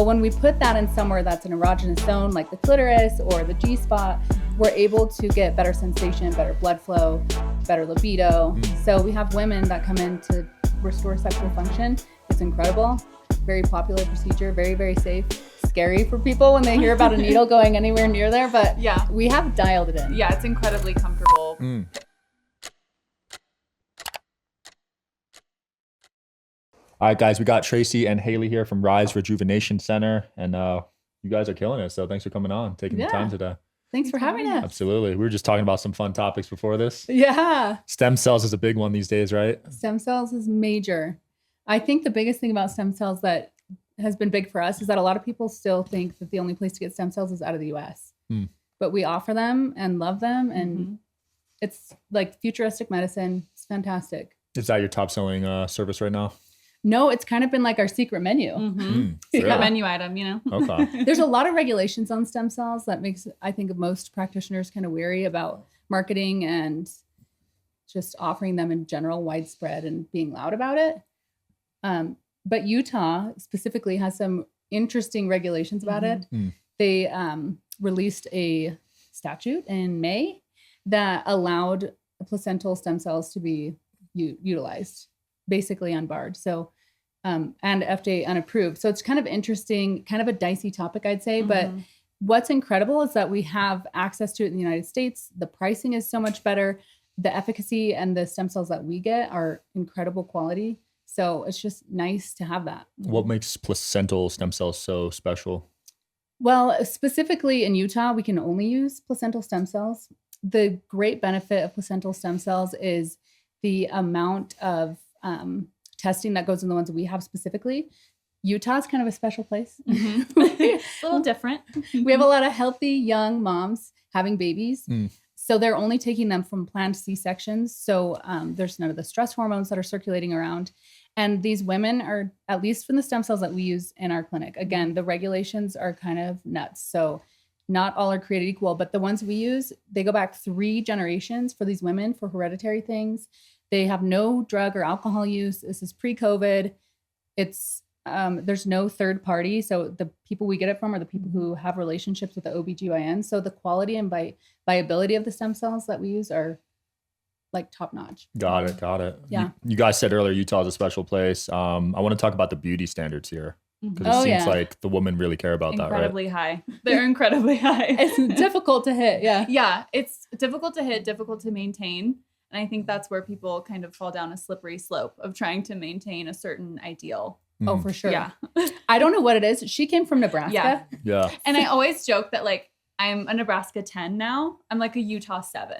when we put that in somewhere that's an erogenous zone, like the clitoris or the G-spot, we're able to get better sensation, better blood flow, better libido. So we have women that come in to restore sexual function. It's incredible. Very popular procedure, very, very safe. Scary for people when they hear about a needle going anywhere near there, but yeah, we have dialed it in. Yeah, it's incredibly comfortable. All right, guys, we got Traci and Haley here from Rise Rejuvenation Center, and you guys are killing it. So thanks for coming on, taking the time today. Thanks for having us. Absolutely. We were just talking about some fun topics before this. Yeah. Stem cells is a big one these days, right? Stem cells is major. I think the biggest thing about stem cells that has been big for us is that a lot of people still think that the only place to get stem cells is out of the US. But we offer them and love them, and it's like futuristic medicine. It's fantastic. Is that your top selling service right now? No, it's kind of been like our secret menu. Secret menu item, you know? Okay. There's a lot of regulations on stem cells that makes, I think, most practitioners kind of wary about marketing and just offering them in general, widespread, and being loud about it. But Utah specifically has some interesting regulations about it. They released a statute in May that allowed placental stem cells to be utilized, basically unbarred. So, and FDA unapproved. So it's kind of interesting, kind of a dicey topic, I'd say. But what's incredible is that we have access to it in the United States. The pricing is so much better. The efficacy and the stem cells that we get are incredible quality. So it's just nice to have that. What makes placental stem cells so special? Well, specifically in Utah, we can only use placental stem cells. The great benefit of placental stem cells is the amount of testing that goes in the ones that we have specifically. Utah's kind of a special place. A little different. We have a lot of healthy young moms having babies. So they're only taking them from planned C-sections. So there's none of the stress hormones that are circulating around. And these women are, at least from the stem cells that we use in our clinic, again, the regulations are kind of nuts. So not all are created equal, but the ones we use, they go back 3 generations for these women for hereditary things. They have no drug or alcohol use. This is pre-COVID. It's there's no third party. So the people we get it from are the people who have relationships with the OBGYN. So the quality and viability of the stem cells that we use are like top notch. Got it. Yeah. You guys said earlier Utah is a special place. I want to talk about the beauty standards here, because it seems like the women really care about that, right? Incredibly high. They're incredibly high. It's difficult to hit. Yeah. Yeah. It's difficult to hit, difficult to maintain. And I think that's where people kind of fall down a slippery slope of trying to maintain a certain ideal. Oh, for sure. Yeah. I don't know what it is. She came from Nebraska. Yeah. And I always joke that like, I'm a Nebraska 10 now. I'm like a Utah 7,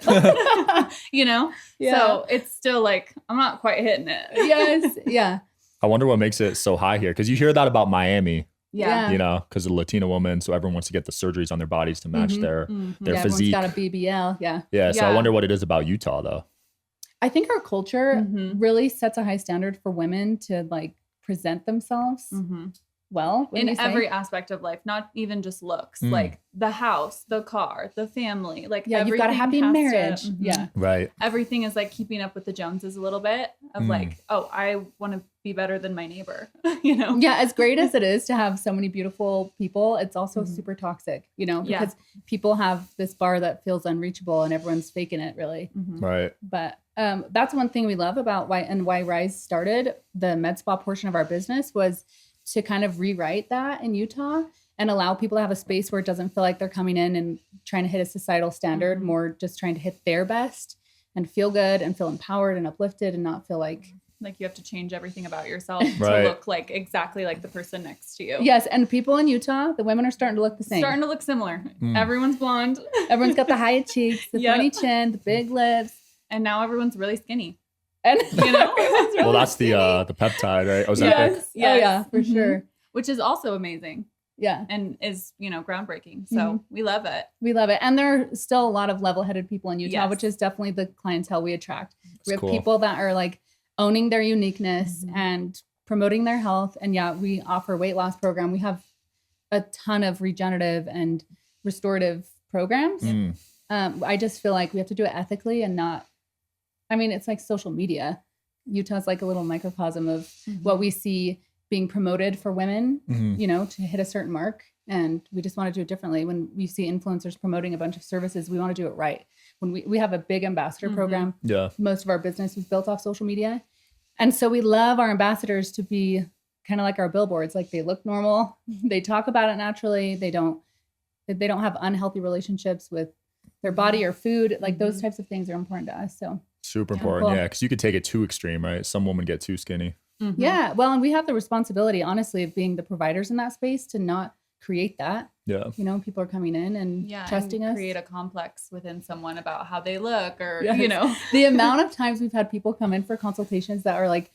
you know? Yeah. So it's still like, I'm not quite hitting it. Yes. Yeah. I wonder what makes it so high here, because you hear that about Miami, Yeah. you know, because of the Latina woman. So everyone wants to get the surgeries on their bodies to match their Yeah, physique. everyone's got a BBL. Yeah. Yeah. So I Yeah. wonder what it is about Utah, though. I think our culture really sets a high standard for women to like present themselves well. In every aspect of life, not even just looks, like the house, the car, the family, like yeah, you've got a happy has marriage. to- Yeah. Right. Everything is like keeping up with the Joneses a little bit of like, oh, I want to be better than my neighbor, you know? Yeah, as great as it is to have so many beautiful people, it's also super toxic, you know, because people have this bar that feels unreachable and everyone's faking it really. Right. But that's one thing we love about why Rise started. The medspa portion of our business was to kind of rewrite that in Utah and allow people to have a space where it doesn't feel like they're coming in and trying to hit a societal standard, more just trying to hit their best and feel good and feel empowered and uplifted and not feel like you have to change everything about yourself Right. to look like exactly like the person next to you. Yes, and people in Utah, the women are starting to look the same. Starting to look similar. Everyone's blonde. Everyone's got the high cheeks, the Yep. funny chin, the big lips. And now everyone's really skinny. And You know? Well, that's the peptide, right? Ozempic. yes. Yes. Oh yeah, for sure. Which is also amazing Yeah. and is, you know, groundbreaking. So we love it. We love it. And there are still a lot of level-headed people in Utah, Yes. which is definitely the clientele we attract. We have cool. people that are like owning their uniqueness and promoting their health. And yeah, we offer weight loss program. We have a ton of regenerative and restorative programs. I just feel like we have to do it ethically and not, I mean, it's like social media. Utah's like a little microcosm of what we see being promoted for women, Mhm. you know, to hit a certain mark. And we just want to do it differently. When we see influencers promoting a bunch of services, we want to do it right. When we have a big ambassador program, Yeah. most of our business is built off social media. And so we love our ambassadors to be kind of like our billboards. Like, they look normal. They talk about it naturally. They don't have unhealthy relationships with their body or food. Like, those types of things are important to us. So Super important. cool. Yeah. Because you could take it too extreme, right? Some women get too skinny. yeah, well, and we have the responsibility, honestly, of being the providers in that space to not create that. Yeah. You know, people are coming in and trusting us. Create a complex within someone about how they look, or Yes. you know, The amount of times we've had people come in for consultations that are like,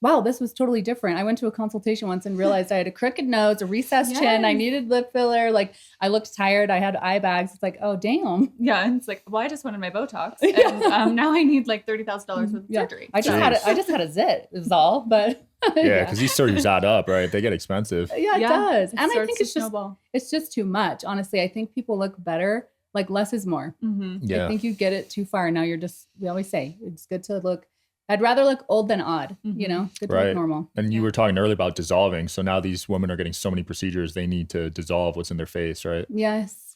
wow, this was totally different. I went to a consultation once and realized I had a crooked nose, a recessed chin. I needed lip filler. Like, I looked tired. I had eye bags. It's like, oh, damn. yeah, and it's like, well, I just wanted my Botox, and now I need like $30,000 worth of surgery. I just had a zit is all, but Yeah. Because these surgeries add up, right? They get expensive. yeah, it does. And I think it's snowball. just too much. Honestly, I think people look better. Like, less is more. Yeah. I think you get it too far. Now we always say it's good to look. I'd rather look old than odd, you know, good to look normal. And you were talking earlier about dissolving. So now these women are getting so many procedures, they need to dissolve what's in their face, right? Yes.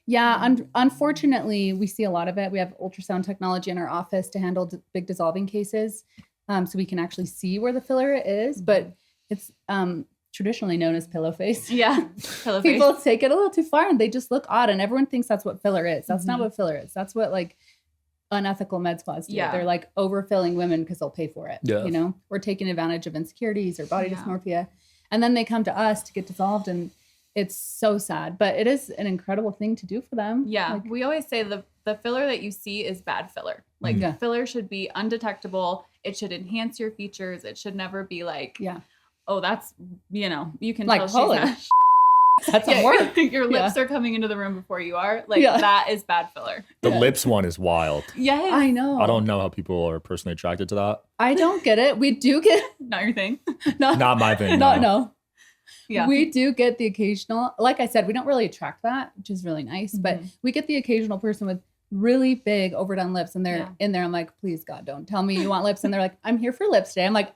Yeah. Unfortunately, we see a lot of it. We have ultrasound technology in our office to handle big dissolving cases. So we can actually see where the filler is, but it's traditionally known as pillow face. Yeah. Pillow face. People take it a little too far and they just look odd, and everyone thinks that's what filler is. That's not what filler is. That's what like unethical med spas do. Yeah. They're like overfilling women because they'll pay for it. Yeah. You know, or taking advantage of insecurities or body dysmorphia. And then they come to us to get dissolved, and it's so sad, but it is an incredible thing to do for them. Yeah. Like, We always say the filler that you see is bad filler. Like, filler should be undetectable. It should enhance your features. It should never be like, oh, that's, you know, you can like, tell holy she's not. that's a word. Your lips are coming into the room before you are. Like, that is bad filler. The lips one is wild. Yes. I know. I don't know how people are personally attracted to that. I don't get it. We do get Not your thing. Not my thing. no. Yeah. We do get the occasional, like I said, we don't really attract that, which is really nice, but we get the occasional person with really big overdone lips, and they're in there. I'm like, please God, don't tell me you want lips. And they're like, I'm here for lips today. I'm like,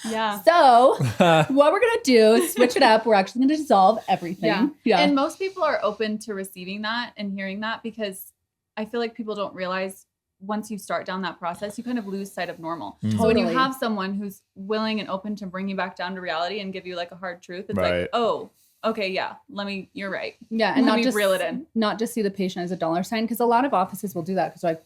yeah. So what we're going to do is switch it up. We're actually going to dissolve everything. Yeah. And most people are open to receiving that and hearing that, because I feel like people don't realize once you start down that process, you kind of lose sight of normal. So when you have someone who's willing and open to bring you back down to reality and give you like a hard truth, it's like, oh, okay, yeah, you're right. Yeah. And let me reel it in. Not just see the patient as a dollar sign, because a lot of offices will do that. Because like,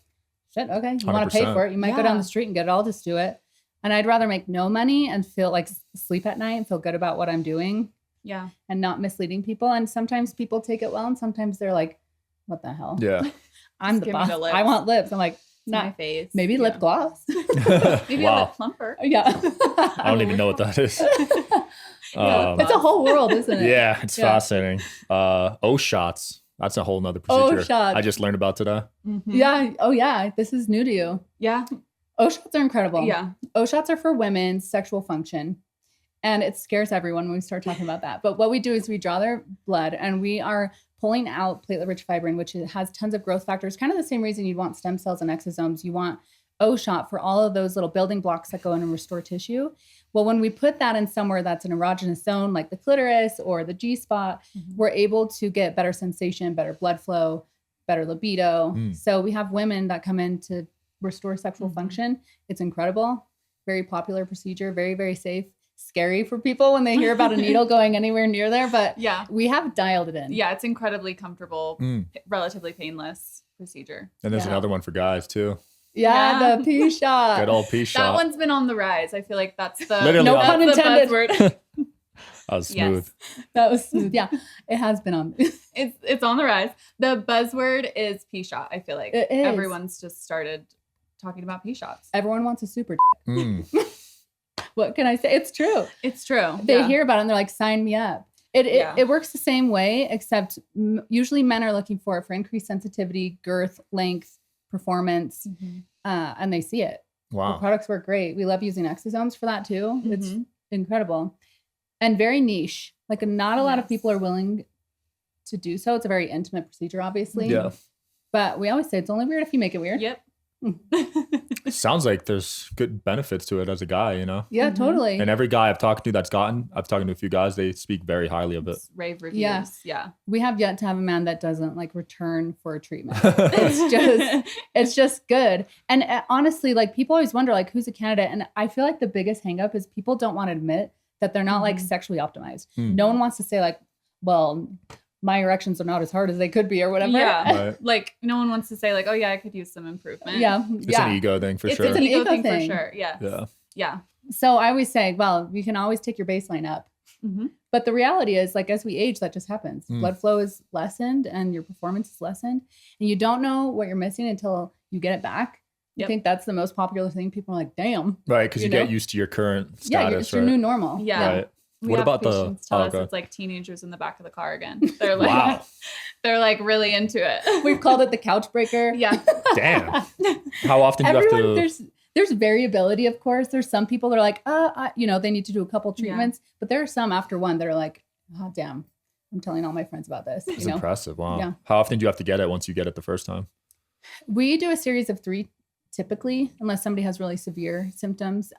shit, okay, you want to pay for it. You might go down the street and get it. I'll just do it. And I'd rather make no money and feel like sleep at night and feel good about what I'm doing. Yeah. And not misleading people. And sometimes people take it well, and sometimes they're like, what the hell? Yeah. I'm the boss. I want lips. I'm like, not my face. Maybe lip gloss. Maybe a lip plumper. Yeah. I don't even know what that is. It's a whole world, isn't it? Yeah, it's fascinating. O shots. That's a whole nother procedure. O shots. I just learned about today. Yeah. Oh yeah. This is new to you. Yeah. O shots are incredible. Yeah. O shots are for women's sexual function. And it scares everyone when we start talking about that. But what we do is we draw their blood, and we are pulling out platelet-rich fibrin, which has tons of growth factors. Kind of the same reason you'd want stem cells and exosomes. You want O shot for all of those little building blocks that go in and restore tissue. Well, when we put that in somewhere that's an erogenous zone, like the clitoris or the G-spot, we're able to get better sensation, better blood flow, better libido. So we have women that come in to restore sexual function. It's incredible. Very popular procedure, very, very safe. Scary for people when they hear about a needle going anywhere near there, but we have dialed it in. Yeah, it's incredibly comfortable, relatively painless procedure. And there's another one for guys too. Yeah, the P shot. Good old P shot. That one's been on the rise. I feel like that's the Literally no pun intended. Buzzword. That was smooth. Yes. That was smooth. Yeah, it has been on. It's on the rise. The buzzword is P shot. I feel like it is. Everyone's just started talking about P shots. Everyone wants a super. What can I say? It's true. It's true. They hear about it and they're like, sign me up. It works the same way, except usually men are looking for increased sensitivity, girth, length, performance, and they see it. Wow. The products work great. We love using exosomes for that too. It's incredible and very niche. Like not a lot of people are willing to do so. It's a very intimate procedure, obviously. Yeah. But we always say it's only weird if you make it weird. Yep. Sounds like there's good benefits to it as a guy, you know? Yeah, totally. And every guy I've talked to I've talked to a few guys, they speak very highly of it. Rave reviews. Yeah. We have yet to have a man that doesn't like return for a treatment. It's just good. And honestly, like people always wonder like who's a candidate. And I feel like the biggest hang up is people don't want to admit that they're not like sexually optimized. No one wants to say like, well, my erections are not as hard as they could be or whatever. Yeah. Right. Like no one wants to say like, oh yeah, I could use some improvement. Yeah. It's an ego thing for sure. It's an ego thing for sure. Yeah. So I always say, well, you can always take your baseline up. But the reality is like, as we age, that just happens. Blood flow is lessened and your performance is lessened and you don't know what you're missing until you get it back. I think that's the most popular thing. People are like, damn. Right. Because you get used to your current status. Yeah, it's your new normal. Yeah. Right. What about tell us it's like teenagers in the back of the car again. They're like, they're like really into it. We've called it the couch breaker. Yeah. Damn. How often do you have to? There's variability, of course. There's some people that are like, they need to do a couple treatments, but there are some after one that are like, oh damn, I'm telling all my friends about this. It's impressive. Wow. Yeah. How often do you have to get it once you get it the first time? We do a series of 3 typically, unless somebody has really severe symptoms.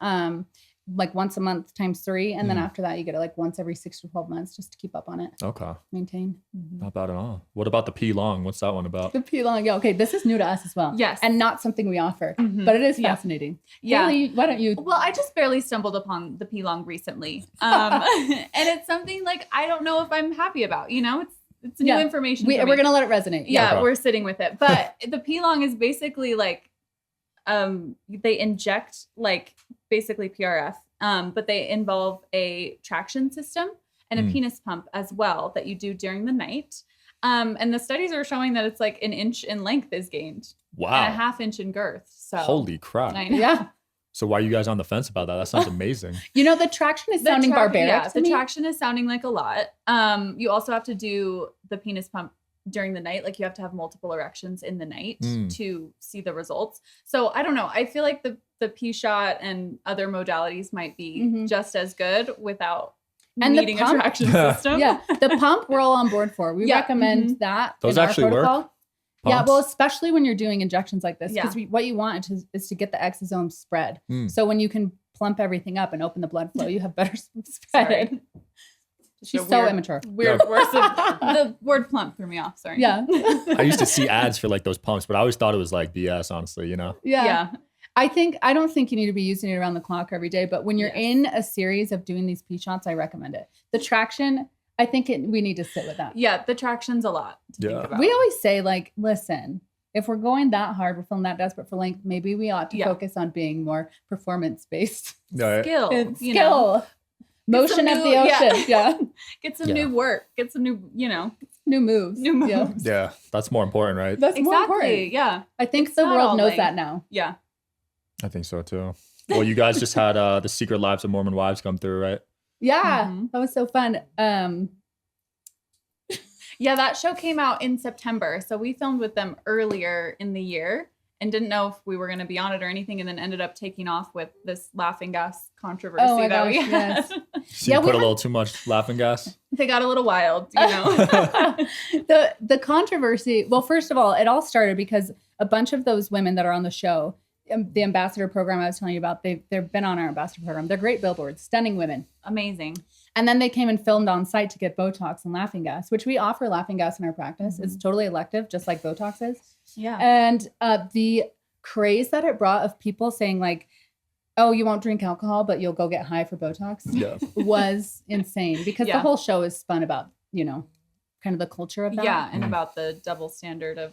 Like once a month times 3. And then after that, you get it like once every 6 to 12 months just to keep up on it. Okay. Maintain. Not bad at all. What about the P long? What's that one about? The P long. Yeah. Okay. This is new to us as well. Yes. And not something we offer, but it is fascinating. Yeah. Haley, why don't you? Well, I just barely stumbled upon the P long recently. And it's something like, I don't know if I'm happy about, it's new information. We're going to let it resonate. Yeah. Okay. We're sitting with it. But the P long is basically like, they inject like basically PRF, but they involve a traction system and a penis pump as well that you do during the night. And the studies are showing that it's like 1 inch in length is gained. Wow. And a 1/2 inch in girth. So holy crap. Yeah. So why are you guys on the fence about that? That sounds amazing. The traction is sounding barbaric. Yeah, the traction is sounding like a lot. You also have to do the penis pump during the night. Like you have to have multiple erections in the night to see the results. So I don't know. I feel like the P shot and other modalities might be just as good without needing a traction system. Yeah. The pump we're all on board for. We recommend that. Those actually work. Pumps? Yeah. Well, especially when you're doing injections like this, because what you want is to get the exosome spread. So when you can plump everything up and open the blood flow, you have better spread. She's so immature. Weird words. The word plump threw me off. Sorry. Yeah. I used to see ads for like those pumps, but I always thought it was like BS, honestly, Yeah. I don't think you need to be using it around the clock every day, but when you're in a series of doing these P shots, I recommend it. The traction, I think we need to sit with that. Yeah. The traction's a lot to think about. We always say like, listen, if we're going that hard, we're feeling that desperate for length, maybe we ought to focus on being more performance-based. Skill. Motion of the ocean. Yeah. Get some new work. Get some new, new moves. Yeah. That's more important, right? That's more important. Yeah. I think the world knows that now. Yeah. I think so too. Well, you guys just had the Secret Lives of Mormon Wives come through, right? Yeah. That was so fun. Yeah, that show came out in September. So we filmed with them earlier in the year and didn't know if we were going to be on it or anything, and then ended up taking off with this laughing gas controversy we had. Yes. So you put a little too much laughing gas? They got a little wild, The controversy, well, first of all, it all started because a bunch of those women that are on the show, the ambassador program I was telling you about, they've been on our ambassador program. They're great billboards, stunning women. Amazing. And then they came and filmed on site to get Botox and laughing gas, which we offer laughing gas in our practice. It's totally elective, just like Botox is. Yeah. And the craze that it brought of people saying like, oh, you won't drink alcohol, but you'll go get high for Botox was insane, because the whole show is spun about, kind of the culture of that. Yeah. And about the double standard of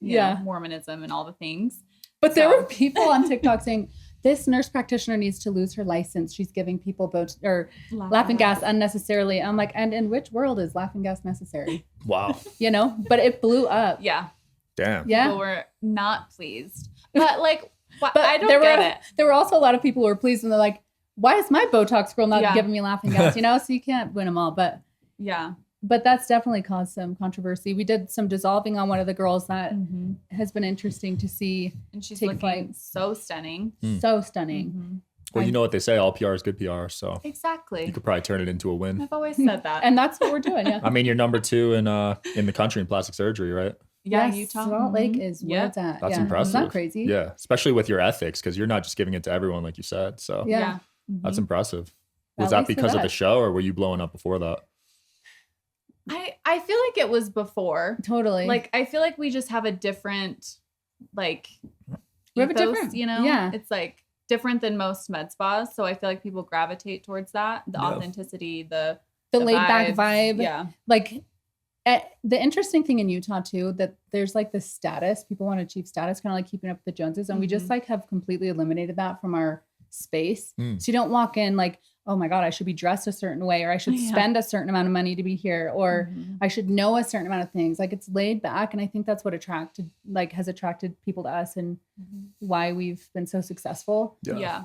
Mormonism and all the things. But there were people on TikTok saying, this nurse practitioner needs to lose her license. She's giving people laughing gas unnecessarily. I'm like, and in which world is laughing gas necessary? Wow. But it blew up. Yeah. Damn. Yeah. People were not pleased. But like, I don't get it. There were also a lot of people who were pleased, and they're like, why is my Botox girl not giving me laughing gas? So you can't win them all. But But that's definitely caused some controversy. We did some dissolving on one of the girls that has been interesting to see. And she's looking so stunning. So stunning. Well, you know what they say, all PR is good PR. So exactly, you could probably turn it into a win. I've always said that. And that's what we're doing. Yeah. I mean, you're number 2 in the country in plastic surgery, right? Yeah, Yes, Utah. Salt Lake is where it's at. That's yeah. impressive. Isn't that crazy? Yeah, especially with your ethics, because you're not just giving it to everyone, like you said. So Yeah. that's impressive. At Was that least with because of the us. show, or were you blowing up before that? I feel like it was before. Totally. Like, I feel like we just have a different, like, We have a ethos, different- you know? yeah. It's like different than most med spas. So I feel like people gravitate towards that. The Yeah. authenticity, the laid back vibes. vibe. Yeah. Like the interesting thing in Utah too, that there's like this status, people want to achieve status, kind of like keeping up with the Joneses. And we just like have completely eliminated that from our space. So you don't walk in like, oh my God, I should be dressed a certain way, or I should spend a certain amount of money to be here, or I should know a certain amount of things. Like it's laid back. And I think that's what has attracted people to us and why we've been so successful. Yeah.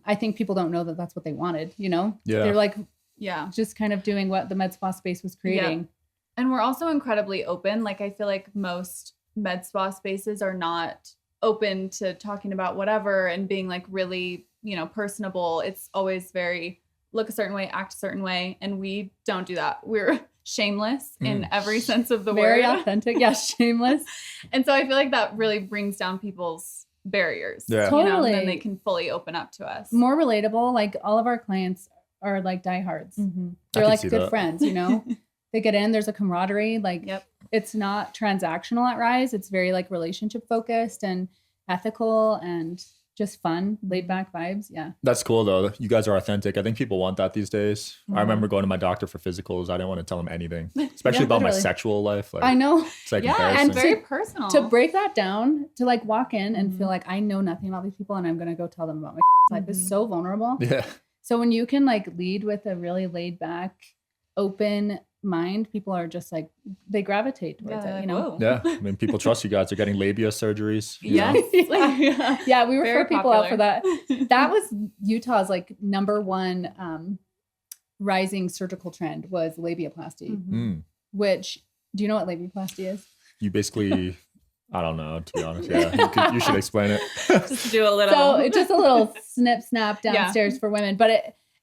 I think people don't know that that's what they wanted, you know? Yeah. They're like Yeah. just kind of doing what the med spa space was creating. And we're also incredibly open. Like, I feel like most med spa spaces are not open to talking about whatever and being like really, you know, personable. It's always very look a certain way, act a certain way. And we don't do that. We're shameless in every sense of the Very word. authentic. Yeah. Shameless. And so I feel like that really brings down people's barriers. Yeah. You know, Totally. and then they can fully open up to us. More relatable. Like all of our clients are like diehards. They're can like see good that. friends, you know? They get in, there's a camaraderie. Like it's not transactional at Rise. It's very like relationship focused and ethical and just fun, laid back vibes. Yeah. That's cool though. You guys are authentic. I think people want that these days. I remember going to my doctor for physicals. I didn't want to tell him anything, especially about my literally. sexual life. Like, I know. it's like Yeah, embarrassing. and very personal. To break that down, to like walk in and feel like I know nothing about these people and I'm going to go tell them about my life is so vulnerable. yeah. So when you can like lead with a really laid back, open mind, people are just like, they gravitate towards it, you know? Whoa. Yeah. I mean, people trust you guys. They're getting labia surgeries. you know? Yes. Yeah, we refer Very people out for that. popular. That was Utah's like number one rising surgical trend was labiaplasty, Mm. which, do you know what labiaplasty is? You basically, I don't know, to be honest. Yeah. You should explain it. Just do a little. So it's just a little snip snap downstairs for women, but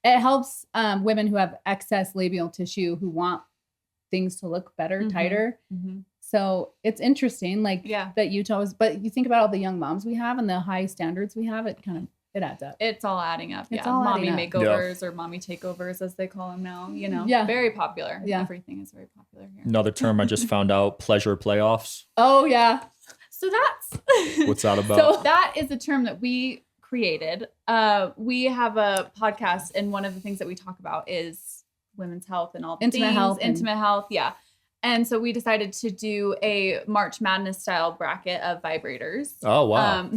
it helps women who have excess labial tissue who want things to look better, tighter. So it's interesting, like that Utah was, but you think about all the young moms we have and the high standards we have, it adds up. It's all adding up. It's Yeah. all Mommy adding up. makeovers or mommy takeovers, as they call them now, you know, very popular. Yeah. Everything is very popular here. Another term I just found out, pleasure playoffs. Oh yeah. So that's What's that about? So that is a term that we created. We have a podcast, and one of the things that we talk about is women's health and all the Intimate things, health and- intimate health. Yeah. And so we decided to do a March Madness style bracket of vibrators. Oh, wow.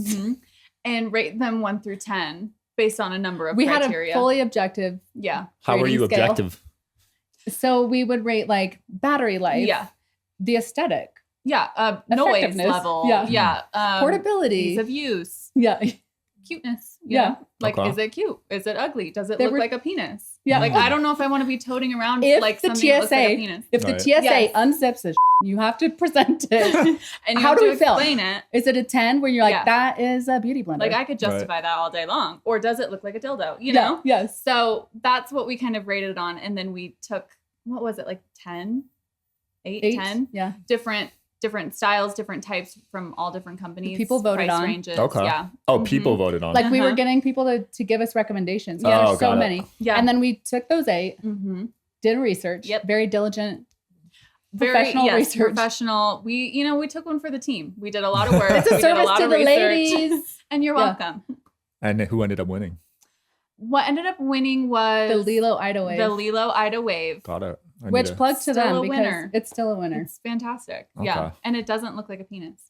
And rate them 1 through 10 based on a number of We criteria. had a fully objective. Yeah. How are you rating scale. objective? So we would rate like battery life. Yeah. The aesthetic. Yeah. Noise Effectiveness. level. Yeah. Yeah. Portability. Ease of use. Yeah. Cuteness. Yeah. Know? Like, Okay. is it cute? Is it ugly? Does it There look were- like a penis? Yeah. Like, I don't know if I want to be toting around If like the something that looks like a TSA penis. If the Right. TSA Yes. unzips this, you have to present it. And you How have do to we feel? explain it. Is it a 10 where you're like, Yeah. that is a beauty blender? Like, I could justify that all day long. Or does it look like a dildo? You Yeah, know? yes. So that's what we kind of rated on. And then we took, what was it, like 10? 8, 10? Yeah. Different styles, different types from all different companies. People voted price on. ranges. Okay. Yeah. Oh, people voted on it. Like we were Uh-huh. getting people to give us recommendations. Oh, Yeah, there's so got it. many. Yeah. And then we took those 8, Mm-hmm. did research, Yep. very diligent. Very Professional research. professional. We took one for the team. We did a lot of work. It's a We did service lot to of the research. ladies. And you're Yeah. welcome. And who ended up winning? What ended up winning was The Lilo Ida Wave. the Lilo Ida Wave. Got it. I need which it. plugs to Still them a because winner. it's still a winner. It's fantastic. Okay. Yeah. And it doesn't look like a penis.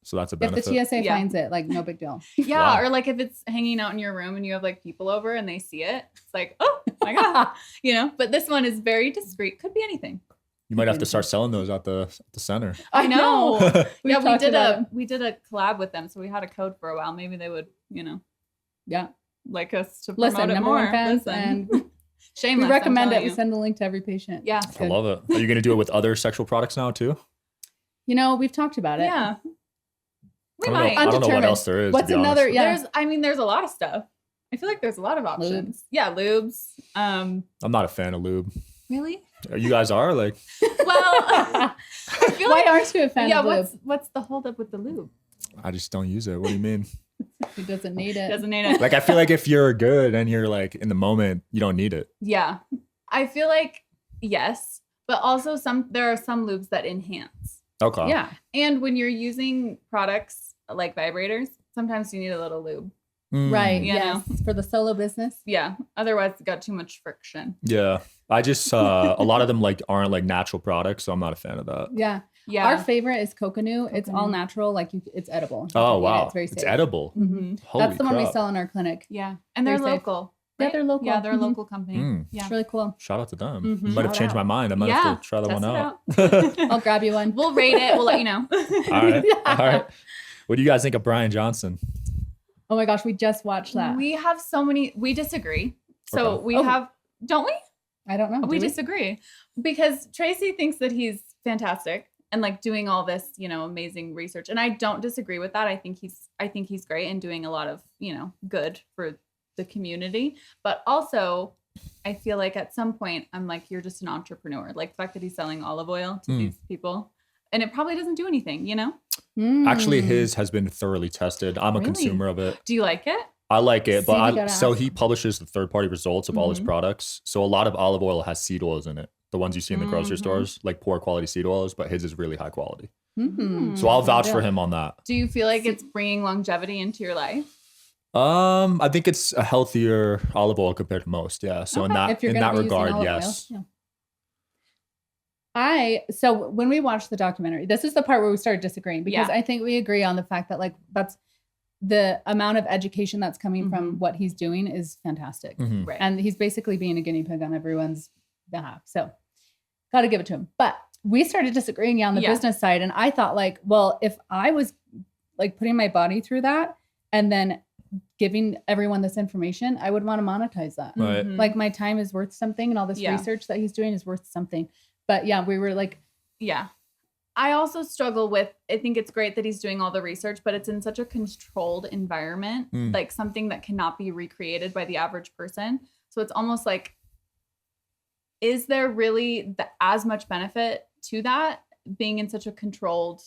So that's a If the benefit. TSA Yeah. finds it, like no big deal. Yeah. Wow. Or like if it's hanging out in your room and you have like people over and they see it, it's like, oh my God. You know, but this one is very discreet. Could be anything. You might have to start selling those at the center. I know. We've Yeah, we talked did about it. we did a collab with them, so we had a code for a while. Maybe they would, Yeah. like us to promote Listen, it number more. one fans, Listen. and Shameless. we recommend I'm it. telling We you. send the link to every patient. Yeah. It's I good. love it. Are you going to do it with other sexual products now too? You know, we've talked about it. Yeah. We I might. don't know what Undetermined. else there is. What's to be honest. another- yeah. There's a lot of stuff. I feel like there's a lot of options. Lubes. Yeah, lubes. I'm not a fan of lube. Really? You guys are like, Well, feel Why like, aren't you a fan of lube? what's the holdup with the lube? I just don't use it. What do you mean? He doesn't need it. Doesn't need it. Like, I feel like if you're good and you're like in the moment, you don't need it. Yeah. I feel like yes, but also there are some lubes that enhance. Okay. Yeah. And when you're using products like vibrators, sometimes you need a little lube. Right. You Yes. For the solo business. Yeah. Otherwise, it's got too much friction. Yeah. I just, a lot of them like aren't like natural products. So I'm not a fan of that. Yeah. Yeah. Our favorite is Coconut. It's all Coconut. natural. Like it's edible. You Oh, can eat it. wow. It's very safe. It's edible. Mm-hmm. Holy That's the one we crap. sell in our clinic. Yeah. And they're Very safe. local. Yeah, right? they're local. Yeah, they're a Mhm. local company. Mm. Yeah. It's really cool. Shout out to them. Mhm. Might have Shout changed my out. mind. I might Yeah, have to try that test one it out. I'll grab you one. We'll rate it. We'll let you know. All right. All right. What do you guys think of Brian Johnson? Oh my gosh, we just watched that. We have we disagree. So Okay. we Oh. have, don't we? I don't know. We Do disagree because Traci thinks that he's fantastic and like doing all this, amazing research. And I don't disagree with that. I think he's great and doing a lot of, good for the community. But also I feel like at some point I'm like, you're just an entrepreneur. Like the fact that he's selling olive oil to these people and it probably doesn't do anything, Actually, his has been thoroughly tested. I'm a Really? consumer of it. Do you like it? I like it, See, we but gotta so ask he him. publishes the third-party results of all his Mhm. products. So a lot of olive oil has seed oils in it. The ones you see in the grocery Mhm. stores, like poor quality seed oils, but his is really high quality. Mm-hmm. So I'll vouch Yeah. for him on that. Do you feel like it's bringing longevity into your life? I think it's a healthier olive oil compared to most. Yeah. So in Okay. that regard, olive yes. oil, so when we watched the documentary, this is the part where we started disagreeing because Yeah. I think we agree on the fact that like that's the amount of education that's coming from what he's doing is fantastic. Mhm. Right. And he's basically being a guinea pig on everyone's behalf. So got to give it to him. But we started disagreeing on the Yeah. business side. And I thought like, well, if I was like putting my body through that and then giving everyone this information, I would want to monetize that. Right. Mhm. Like my time is worth something and all this Yeah. research that he's doing is worth something. But yeah, we were like, Yeah. I also struggle with, I think it's great that he's doing all the research, but it's in such a controlled environment, like something that cannot be recreated by the average person. So it's almost like, is there really as much benefit to that being in such a controlled,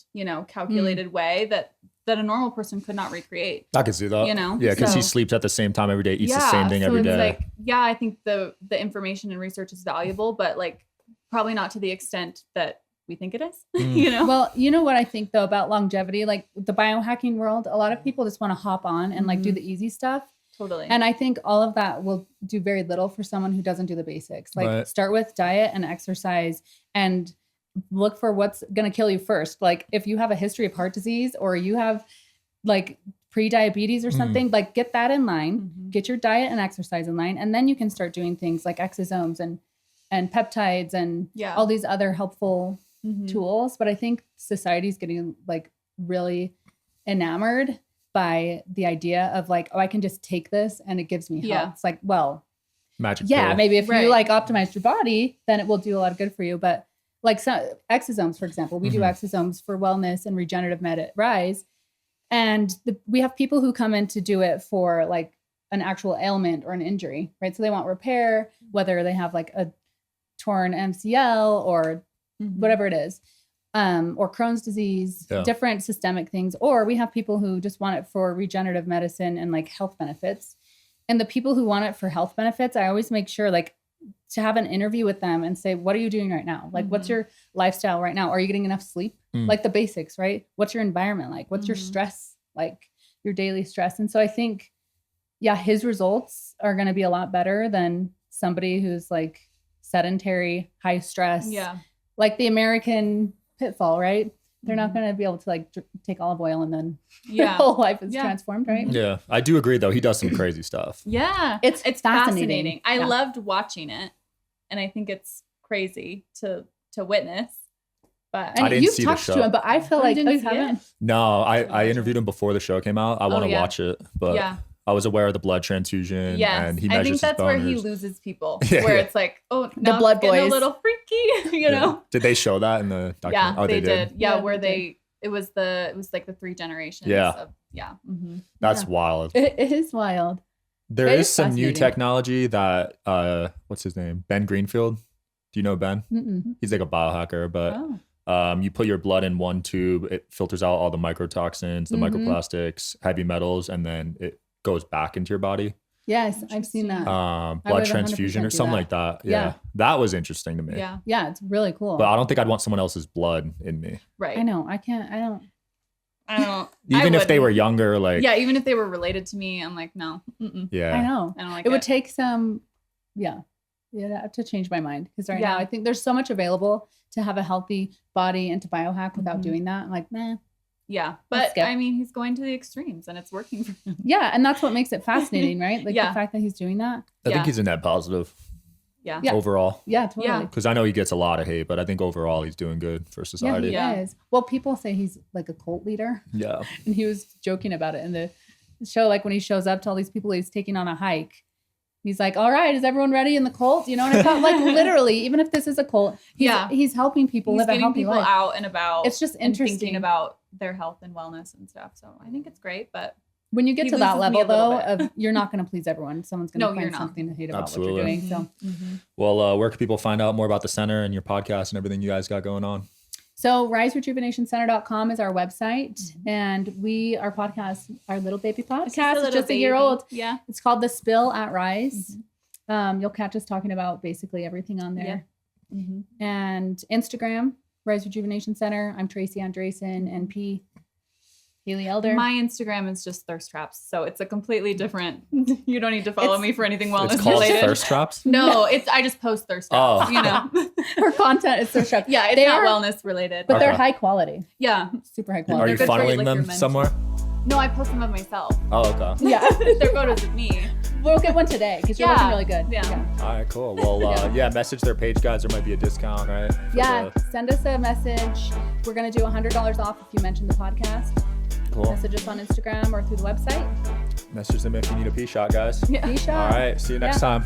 calculated way that a normal person could not recreate? I can see that. Yeah, because he So- sleeps at the same time every day, eats the same thing every it's day. like, I think the information and research is valuable, but like probably not to the extent that we think it is, well, you know what I think though about longevity, like the biohacking world, a lot of people just want to hop on and like do the easy stuff. Totally. And I think all of that will do very little for someone who doesn't do the basics. Like Right. start with diet and exercise and look for what's going to kill you first. Like if you have a history of heart disease or you have like pre-diabetes or something, like get that in line, get your diet and exercise in line. And then you can start doing things like exosomes and peptides and all these other helpful tools. But I think society's getting like really enamored by the idea of like, oh, I can just take this and it gives me health. Yeah. It's like, well, Magic yeah, pill. maybe if Right. you like optimize your body, then it will do a lot of good for you. But like some exosomes, for example, we do exosomes for wellness and regenerative med at Rise. And we have people who come in to do it for like an actual ailment or an injury, right? So they want repair, whether they have like a torn MCL or whatever it is, or Crohn's disease, different systemic things. Or we have people who just want it for regenerative medicine and like health benefits. And the people who want it for health benefits, I always make sure like to have an interview with them and say, what are you doing right now? Like, what's your lifestyle right now? Are you getting enough sleep? Like the basics, right? What's your environment like? What's your stress, like your daily stress? And so I think, yeah, his results are going to be a lot better than somebody who's like sedentary, high stress, like the American pitfall, right? They're not going to be able to like take olive oil and then their whole life is transformed, right? Yeah, I do agree though. He does some crazy stuff. Yeah. It's fascinating. I Yeah. loved watching it. And I think it's crazy to witness. But I And didn't you've see the talked to show. him, but I feel like didn't you see haven't. it. No, I interviewed him before the show came out. I want to yeah. watch it, but Yeah. I was aware of the blood transfusion and he I measures think that's his where he boners. loses people. Yeah, where yeah. it's like, oh, now blood it's getting boys. a little freaky, you know? Did they show that in the documentary? Yeah, Oh, they did. Yeah, Yeah, where they it was like the 3 generations. Yeah. That's Yeah. wild. It is wild. There It is is some new fascinating. technology that what's his name? Ben Greenfield. Do you know Ben? Mm-mm. He's like a biohacker, but Oh. You put your blood in one tube, it filters out all the microtoxins, the microplastics, heavy metals, and then it goes back into your body. Yes, I've seen that. Blood transfusion or something like that. Yeah. That was interesting to me. Yeah, it's really cool. But I don't think I'd want someone else's blood in me. Right. I know. I don't. Even if they were younger, like. Yeah, even if they were related to me, I'm like, no. Yeah. I know. I don't like it. Would take some, yeah, I have to change my mind. Because right now I think there's so much available to have a healthy body and to biohack without doing that. I'm like, nah. Yeah. But I mean, he's going to the extremes and it's working for him. Yeah. And that's what makes it fascinating, right? Like the fact that he's doing that. I think he's a net positive. Yeah. Overall. Yeah, totally. Because I know he gets a lot of hate, but I think overall he's doing good for society. Yeah, he is. Well, people say he's like a cult leader. Yeah. And he was joking about it in the show, like when he shows up to all these people he's taking on a hike. He's like, all right, is everyone ready in the cult? You know, and I thought like literally, even if this is a cult, he's helping people live a healthy life. Out and about. It's just interesting. Thinking about their health and wellness and stuff. So I think it's great, but when you get to that level though, of you're not going to please everyone. Someone's going to find something to hate about what you're doing. So, well, where can people find out more about the center and your podcast and everything you guys got going on? So riserejuvenationcenter.com is our website. And our podcast, our little baby podcast, is just a year old. Yeah. It's called The Spill at Rise. You'll catch us talking about basically everything on there. Yeah. And Instagram, Rise Rejuvenation Center. I'm Traci Andresen, NP. Haley Elder. My Instagram is just Thirst Traps. So it's a completely different, you don't need to follow me for anything wellness it's called related. Thirst Traps? No, I just post Thirst Traps, you know. Her content is Thirst Traps. Yeah, it's not wellness related. But they're high quality. Yeah. Super high quality. Are you funneling them somewhere? No, I post them of myself. Oh, okay. Yeah. They're photos of me. We'll get one today because you're looking really good. Yeah. All right, cool. Well, message their page, guys. There might be a discount, right? Send us a message. We're going to do $100 off if you mention the podcast. Cool. Message us on Instagram or through the website. Message them if you need a pee shot, guys. Yeah. Pee shot. All right. See you next time.